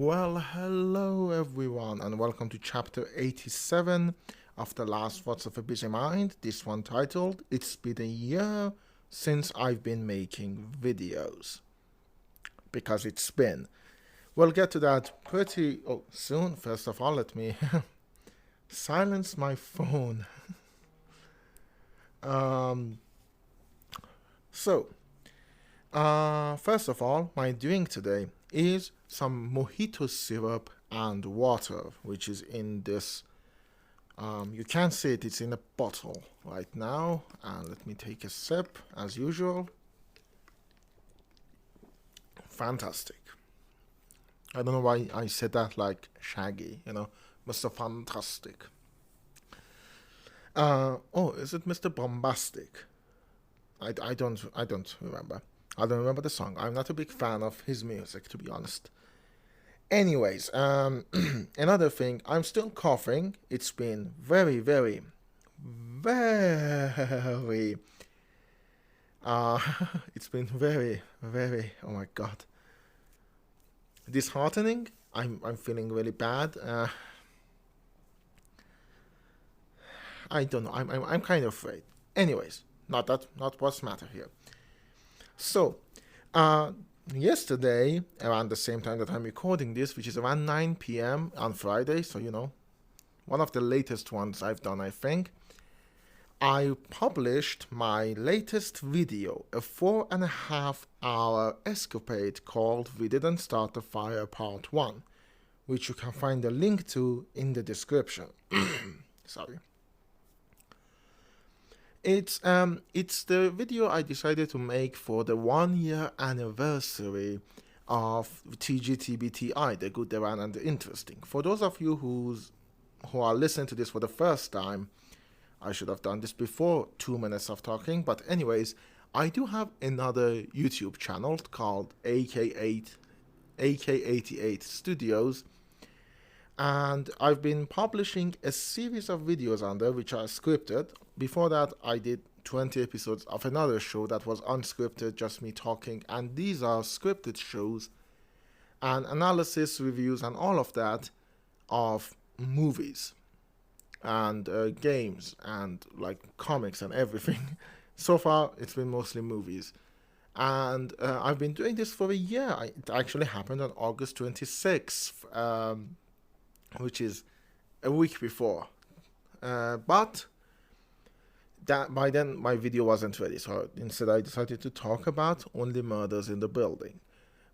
Well, hello everyone, and welcome to chapter 87 of the last Thoughts of a Busy Mind. This one titled, It's Been a Year Since I've Been Making Videos. Because it's been. We'll get to that pretty soon. First of all, let me silence my phone. um, so, First of all, my drink today is some mojito syrup and water, which is in this. You can see it, it's in a bottle right now. And let me take a sip as usual. Fantastic. I don't know why I said that like Shaggy, Mr. Fantastic. Is it Mr. Bombastic? I don't remember. I don't remember the song. I'm not a big fan of his music, to be honest. Anyways, another thing, I'm still coughing. It's been very, very, very, it's been very, very, oh my God, disheartening. I'm feeling really bad. I don't know. I'm kind of afraid. Anyways, not what's matter here. So, yesterday, around the same time that I'm recording this, which is around 9 p.m. on Friday, so one of the latest ones I've done, I think, I published my latest video, a 4.5-hour escapade called We Didn't Start the Fire Part 1, which you can find a link to in the description. Sorry. It's the video I decided to make for the 1-year anniversary of TGTBTI, the good, the bad, and the interesting. For those of you who are listening to this for the first time, I should have done this before 2 minutes of talking, but anyways, I do have another YouTube channel called AK88 Studios, and I've been publishing a series of videos on there which are scripted. Before that, I did 20 episodes of another show that was unscripted, just me talking, and these are scripted shows and analysis, reviews, and all of that of movies and games and like comics and everything. So far, it's been mostly movies. And I've been doing this for a year. It actually happened on August 26th, which is a week before. But that by then my video wasn't ready, so instead I decided to talk about only murders in the building.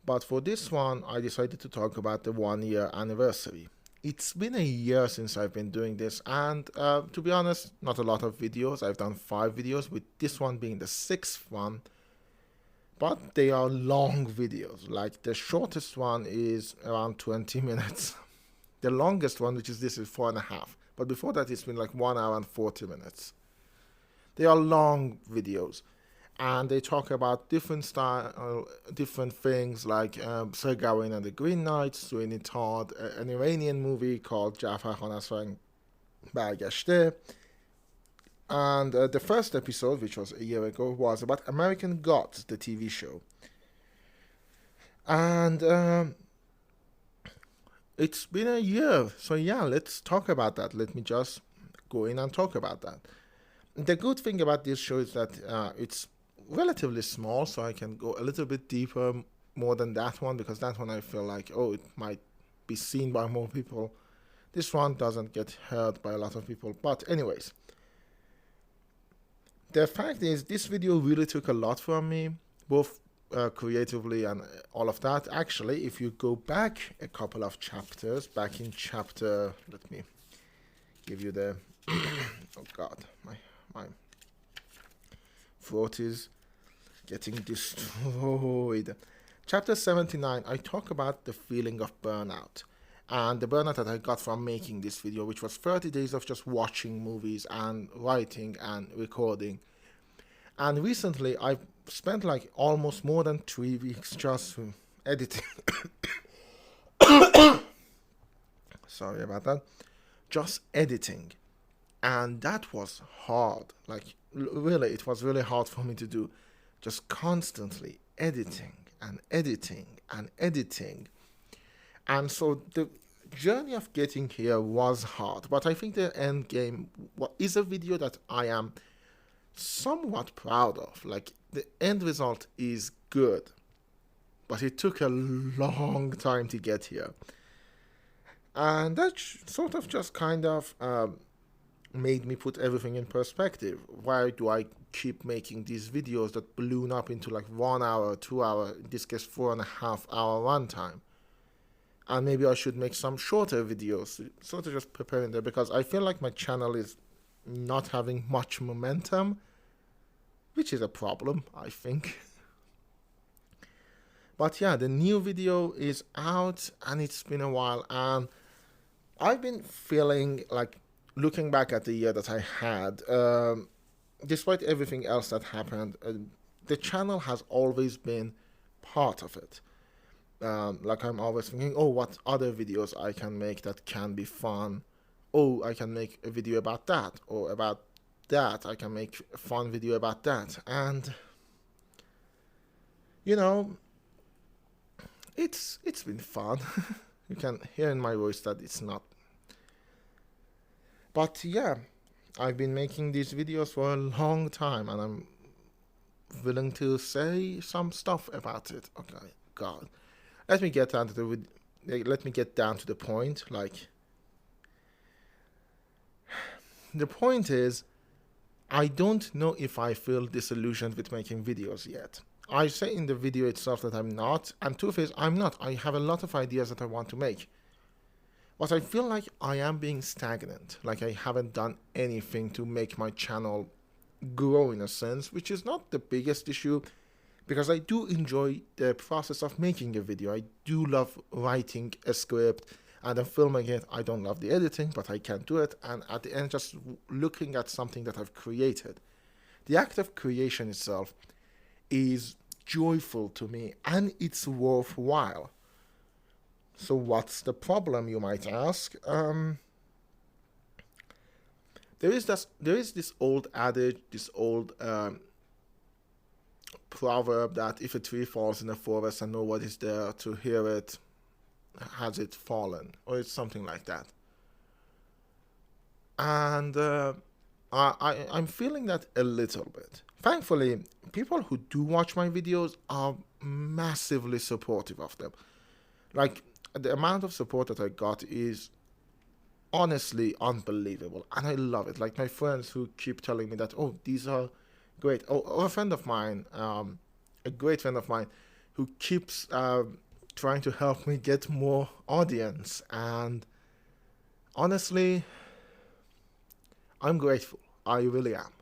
But for this one, I decided to talk about the 1-year anniversary. It's been a year since I've been doing this, and to be honest, not a lot of videos. I've done 5 videos, with this one being the 6th one. But they are long videos. Like the shortest one is around 20 minutes. The longest one, which is this, is 4.5. But before that, it's been like 1 hour and 40 minutes. They are long videos, and they talk about different things like Sir Gawain and the Green Knight, Sweeney Todd, an Iranian movie called Jafar Khan as Bargashte, and the first episode, which was a year ago, was about American Gods, the TV show. And it's been a year, so yeah, let's talk about that. Let me just go in and talk about that. The good thing about this show is that it's relatively small, so I can go a little bit deeper, more than that one, because that one I feel like, it might be seen by more people. This one doesn't get heard by a lot of people. But anyways, the fact is, this video really took a lot from me, both creatively and all of that. Actually, if you go back a couple of chapters, back in chapter, let me give you the, oh God, my throat is getting destroyed. Chapter 79, I talk about the feeling of burnout. And the burnout that I got from making this video, which was 30 days of just watching movies and writing and recording. And recently, I've spent like almost more than 3 weeks just editing. Sorry about that. Just editing. And that was hard. Like, really, it was really hard for me to do. Just constantly editing and editing and editing. And so the journey of getting here was hard, but I think the end game is a video that I am somewhat proud of. Like, the end result is good, but it took a long time to get here. And that sort of just kind of made me put everything in perspective. Why do I keep making these videos that balloon up into like 1 hour, 2 hour, in this case 4.5 hour runtime? And maybe I should make some shorter videos, sort of just preparing there, because I feel like my channel is not having much momentum, which is a problem, I think. But yeah, the new video is out and it's been a while, and I've been feeling like, looking back at the year that I had, despite everything else that happened, the channel has always been part of it. Like, I'm always thinking, oh, what other videos I can make that can be fun. Oh, I can make a video about that, or about that I can make a fun video about that. And you know, it's been fun. You can hear in my voice that it's not. But yeah, I've been making these videos for a long time, and I'm willing to say some stuff about it. Okay, God, let me get down to the point. Like, the point is, I don't know if I feel disillusioned with making videos yet. I say in the video itself that I'm not, and truth is, I'm not. I have a lot of ideas that I want to make. But I feel like I am being stagnant, like I haven't done anything to make my channel grow in a sense, which is not the biggest issue, because I do enjoy the process of making a video. I do love writing a script and then filming it. I don't love the editing, but I can do it, and at the end just looking at something that I've created. The act of creation itself is joyful to me, and it's worthwhile. So what's the problem, you might ask? There is this old adage, this old proverb that if a tree falls in a forest and nobody's there to hear it, has it fallen? Or it's something like that. And I'm feeling that a little bit. Thankfully, people who do watch my videos are massively supportive of them. Like, the amount of support that I got is honestly unbelievable, and I love it. Like, my friends who keep telling me that, oh, these are great. Oh, a friend of mine, a great friend of mine, who keeps trying to help me get more audience, and honestly, I'm grateful. I really am.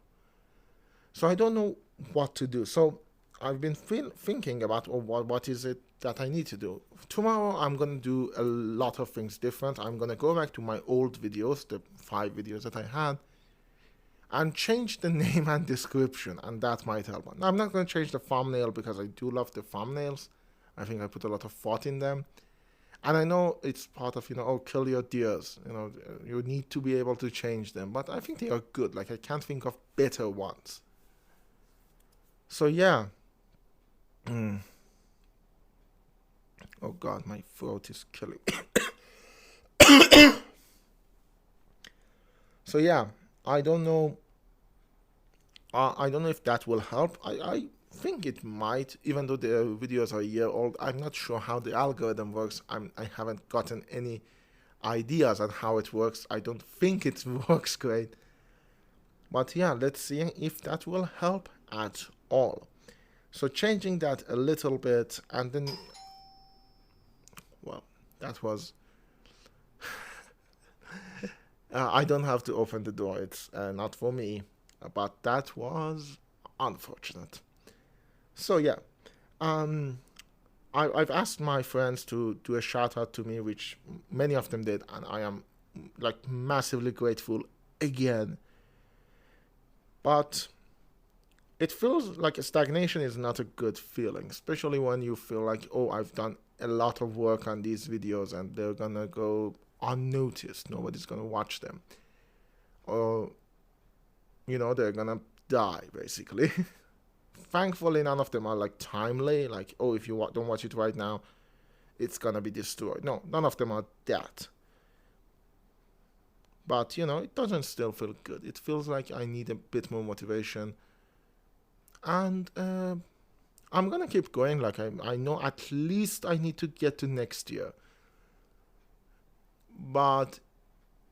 So I don't know what to do. So I've been thinking about, oh, what is it that I need to do. Tomorrow I'm going to do a lot of things different. I'm going to go back to my old videos, the 5 videos that I had, and change the name and description, and that might help. Now, I'm not going to change the thumbnail because I do love the thumbnails. I think I put a lot of thought in them. And I know it's part of, oh, kill your deers. You need to be able to change them. But I think they are good. Like, I can't think of better ones. So, yeah. Oh God, my throat is killing me. So yeah, I don't know. I don't know if that will help. I think it might, even though the videos are a year old. I'm not sure how the algorithm works. I haven't gotten any ideas on how it works. I don't think it works great. But yeah, let's see if that will help at all. So changing that a little bit, and then, well, that was... I don't have to open the door. It's not for me. But that was unfortunate. So yeah, I've asked my friends to do a shout out to me, which many of them did, and I am like massively grateful again. But it feels like a stagnation is not a good feeling, especially when you feel like, oh, I've done a lot of work on these videos and they're gonna go unnoticed. Nobody's gonna watch them. Or, they're gonna die, basically. Thankfully, none of them are like timely, like, oh, if you don't watch it right now, it's gonna be destroyed. No, none of them are that. But it doesn't still feel good. It feels like I need a bit more motivation, and I'm gonna keep going. Like I know at least I need to get to next year, but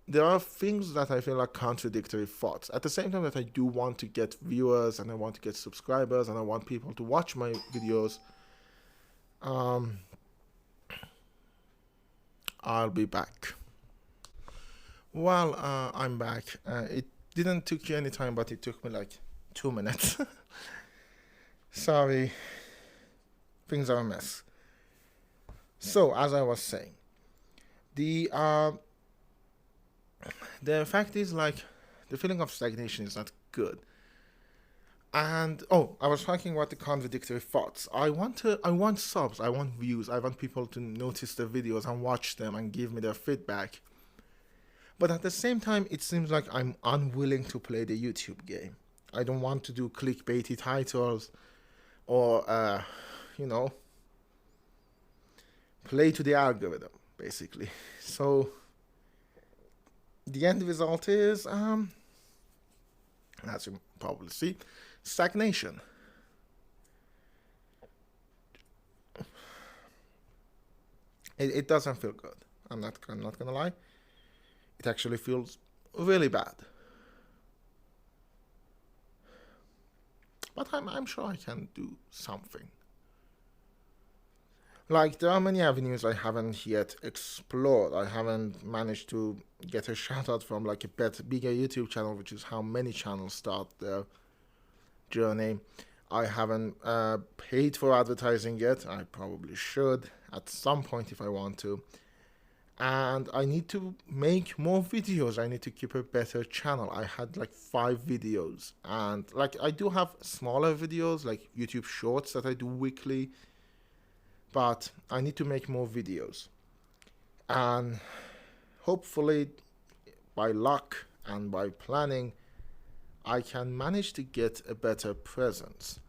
there are things that I feel like contradictory thoughts. At the same time that I do want to get viewers and I want to get subscribers and I want people to watch my videos, I'll be back. Well, I'm back. It didn't take you any time, but it took me like 2 minutes. Sorry, things are a mess. So, as I was saying, the fact is, like, the feeling of stagnation is not good. And I was talking about the contradictory thoughts. I want subs, I want views, I want people to notice the videos and watch them and give me their feedback. But at the same time, it seems like I'm unwilling to play the YouTube game. I don't want to do clickbaity titles or, play to the algorithm, basically. So the end result is, as you probably see, stagnation. It doesn't feel good. I'm not gonna lie. It actually feels really bad. But I'm sure I can do something. Like, there are many avenues I haven't yet explored. I haven't managed to get a shout out from like a bigger YouTube channel, which is how many channels start their journey. I haven't paid for advertising yet. I probably should at some point if I want to. And I need to make more videos. I need to keep a better channel. I had like 5 videos, and like I do have smaller videos like YouTube shorts that I do weekly, but I need to make more videos. And hopefully, by luck and by planning, I can manage to get a better presence.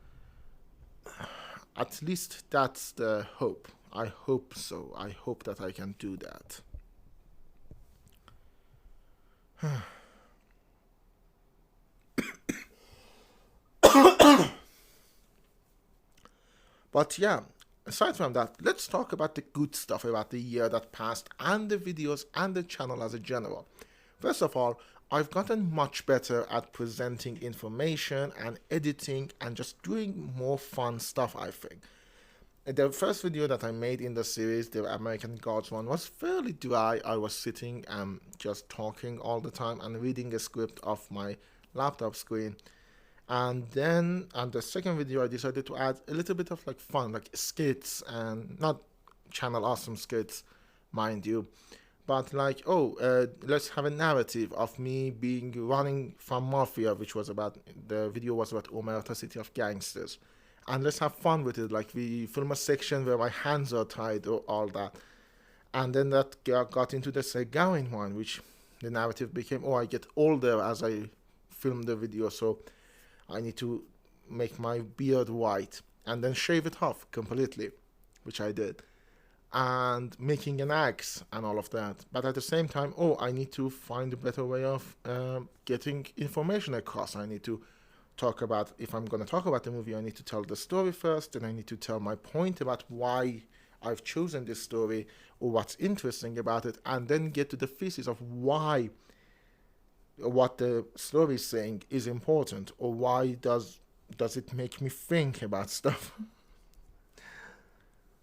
At least that's the hope. I hope so. I hope that I can do that. But yeah, aside from that, let's talk about the good stuff about the year that passed and the videos and the channel as a general. First of all, I've gotten much better at presenting information and editing and just doing more fun stuff, I think. The first video that I made in the series, the American Gods one, was fairly dry. I was sitting and just talking all the time and reading a script off my laptop screen. And then on the second video, I decided to add a little bit of like fun, like skits, and not channel awesome skits, mind you, but like, let's have a narrative of me running from Mafia, which was about, the video was about Omerta City of Gangsters. And let's have fun with it. Like, we film a section where my hands are tied or all that. And then that got into the Segawin one, which the narrative became, I get older as I film the video, so I need to make my beard white and then shave it off completely, which I did. And making an axe and all of that. But at the same time, I need to find a better way of getting information across. I need to talk about, if I'm going to talk about the movie, I need to tell the story first, and I need to tell my point about why I've chosen this story or what's interesting about it, and then get to the thesis of why what the story is saying is important, or why does it make me think about stuff.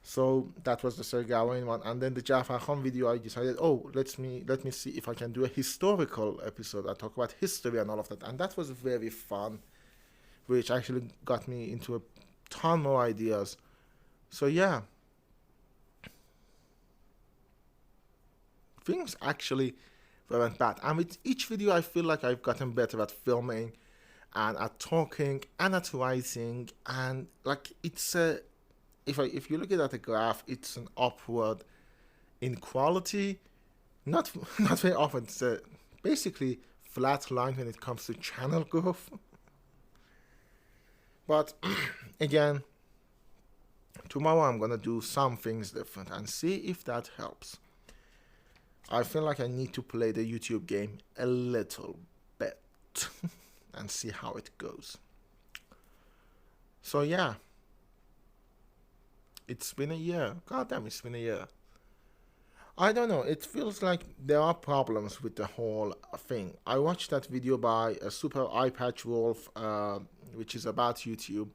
So that was the Sergawain one, and then the Jafar Khan video, I decided, let me see if I can do a historical episode. I talk about history and all of that, and that was very fun, which actually got me into a ton more ideas. So yeah, things actually weren't bad. And with each video, I feel like I've gotten better at filming and at talking and at writing. And like, it's a, if you look at the graph, it's an upward in quality. Not very often. It's a basically flat line when it comes to channel growth. But again, Tomorrow I'm gonna do some things different and see if that helps. I feel like I need to play the YouTube game a little bit and see how it goes. So yeah, it's been a year. God damn, it's been a year. I don't know, it feels like there are problems with the whole thing. I watched that video by a Super Eye Patch Wolf, which is about YouTube,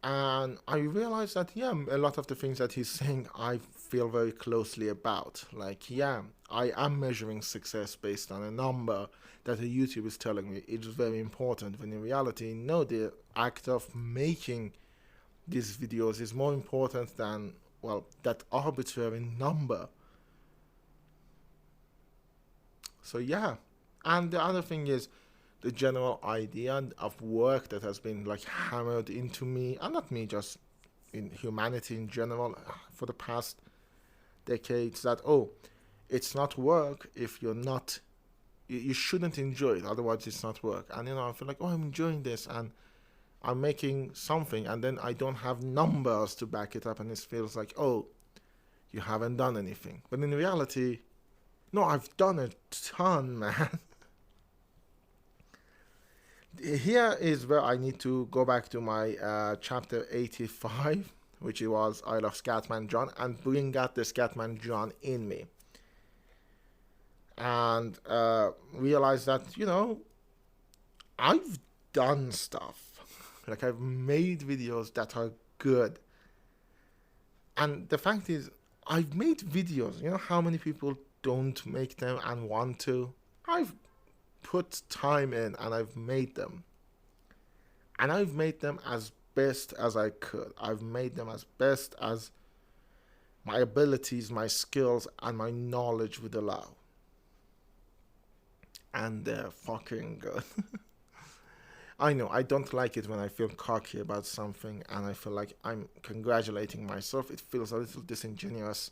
and I realized that, yeah, a lot of the things that he's saying I feel very closely about. Like, yeah, I am measuring success based on a number that a YouTube is telling me it's very important, when in reality, no, the act of making these videos is more important than, well, that arbitrary number. So yeah, and the other thing is the general idea of work that has been like hammered into me, and not me, just in humanity in general, for the past decades, that, oh, it's not work if you're not, you shouldn't enjoy it, otherwise it's not work. And I feel like, oh, I'm enjoying this and I'm making something, and then I don't have numbers to back it up, and it feels like, oh, you haven't done anything. But in reality, no, I've done a ton, man. Here is where I need to go back to my chapter 85, which was I Love Scatman John, and bring out the Scatman John in me. And realize that, I've done stuff. Like, I've made videos that are good. And the fact is, I've made videos. You know how many people don't make them and want to? I've put time in and I've made them. And I've made them as best as I could. I've made them as best as my abilities, my skills, and my knowledge would allow. And they're fucking good. I know, I don't like it when I feel cocky about something and I feel like I'm congratulating myself. It feels a little disingenuous.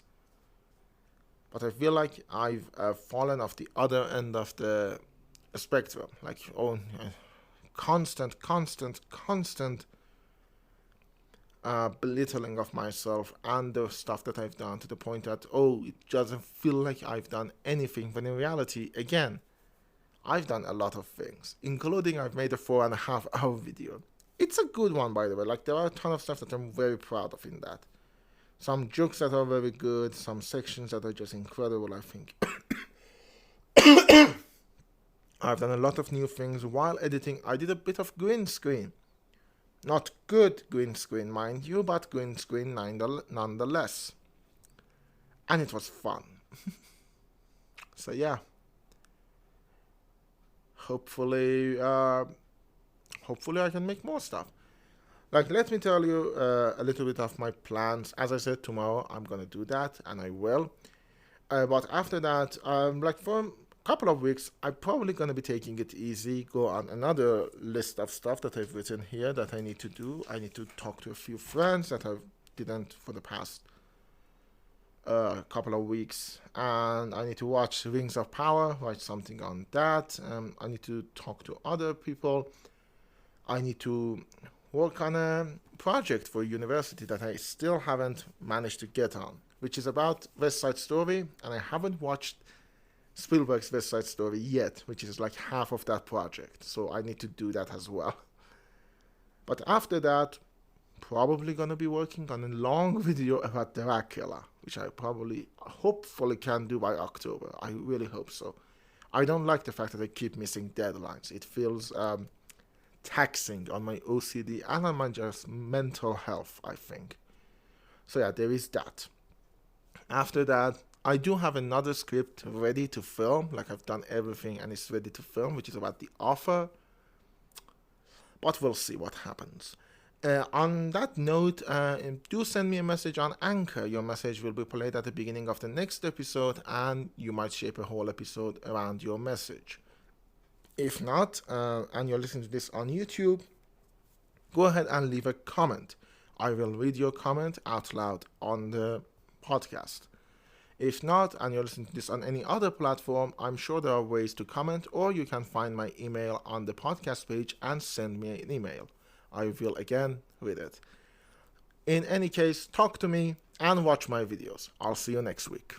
But I feel like I've fallen off the other end of the spectrum. Like, constant belittling of myself and the stuff that I've done, to the point that, oh, it doesn't feel like I've done anything. But in reality, again, I've done a lot of things, including I've made a 4.5 hour video. It's a good one, by the way. Like, there are a ton of stuff that I'm very proud of in that. Some jokes that are very good, some sections that are just incredible, I think. I've done a lot of new things while editing. I did a bit of green screen. Not good green screen, mind you, but green screen nonetheless. And it was fun. So yeah. Hopefully I can make more stuff. Like, let me tell you a little bit of my plans. As I said, tomorrow I'm gonna do that, and I will. But after that, like, for a couple of weeks, I'm probably gonna be taking it easy, go on another list of stuff that I've written here that I need to do. I need to talk to a few friends that I didn't for the past couple of weeks, and I need to watch Rings of Power, write something on that. I need to talk to other people. I need to work on a project for university that I still haven't managed to get on, which is about West Side Story, and I haven't watched Spielberg's West Side Story yet, which is like half of that project, so I need to do that as well. But after that, probably gonna be working on a long video about Dracula, which I hopefully can do by October. I really hope so. I don't like the fact that I keep missing deadlines. It feels taxing on my OCD and on my just mental health, I think. So yeah, there is that. After that, I do have another script ready to film. Like, I've done everything and it's ready to film, which is about The Offer. But we'll see what happens. On that note, do send me a message on Anchor. Your message will be played at the beginning of the next episode, and you might shape a whole episode around your message. If not, and you're listening to this on YouTube, go ahead and leave a comment. I will read your comment out loud on the podcast. If not, and you're listening to this on any other platform, I'm sure there are ways to comment, or you can find my email on the podcast page and send me an email. I will again read it. In any case, talk to me and watch my videos. I'll see you next week.